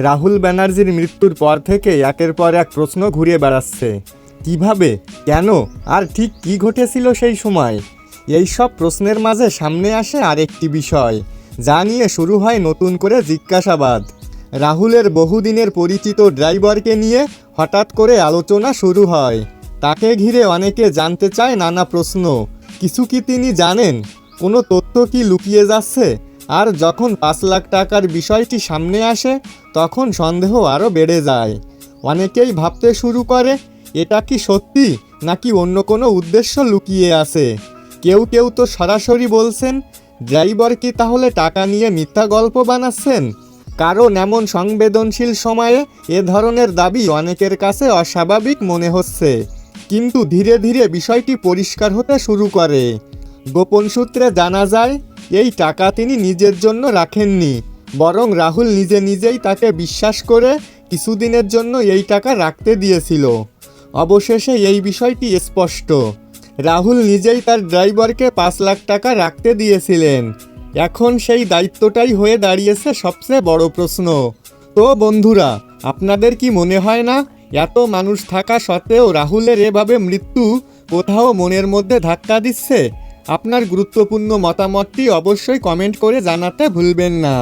রাহুল ব্যানার্জির মৃত্যুর পর থেকে একের পর এক প্রশ্ন ঘুরে বেড়াচ্ছে। কিভাবে, কেন, আর ঠিক কী ঘটেছিল সেই সময়? এই সব প্রশ্নের মাঝে সামনে আসে আরেকটি বিষয়, যা নিয়ে শুরু হয় নতুন করে জিজ্ঞাসাবাদ। রাহুলের বহুদিনের পরিচিত ড্রাইভারকে নিয়ে হঠাৎ করে আলোচনা শুরু হয়। তাকে ঘিরে অনেকে জানতে চায় নানা প্রশ্ন। কিছু কি তিনি জানেন? কোনো তথ্য কি লুকিয়ে যাচ্ছে? আর যখন 5 লাখ টাকার বিষয়টি সামনে আসে, তখন সন্দেহ আরও বেড়ে যায়। অনেকেই ভাবতে শুরু করে, এটা কি সত্যি নাকি অন্য কোনো উদ্দেশ্য লুকিয়ে আছে। কেউ কেউ তো সরাসরি বলছেন, ড্রাইভার কি তাহলে টাকা নিয়ে মিথ্যা গল্প বানাচ্ছেন? কারণ এমন সংবেদনশীল সময়ে এ ধরনের দাবি অনেকের কাছে অস্বাভাবিক মনে হচ্ছে। কিন্তু ধীরে ধীরে বিষয়টি পরিষ্কার হতে শুরু করে। গোপন সূত্রে জানা যায়, এই টাকা তিনি নিজের জন্য রাখেননি, বরং রাহুল নিজে নিজেই তাকে বিশ্বাস করে কিছুদিনের জন্য এই টাকা রাখতে দিয়েছিল। অবশেষে এই বিষয়টি স্পষ্ট, রাহুল নিজেই তার ড্রাইভারকে 5 লাখ টাকা রাখতে দিয়েছিলেন। এখন সেই দায়িত্বটাই হয়ে দাঁড়িয়েছে সবচেয়ে বড় প্রশ্ন। তো বন্ধুরা, আপনাদের কি মনে হয় না, এত মানুষ থাকা সত্ত্বেও রাহুলের এভাবে মৃত্যু কোথাও মনের মধ্যে ধাক্কা দিচ্ছে? আপনার গুরুত্বপূর্ণ মতামতটি অবশ্যই কমেন্ট করে জানাতে ভুলবেন না।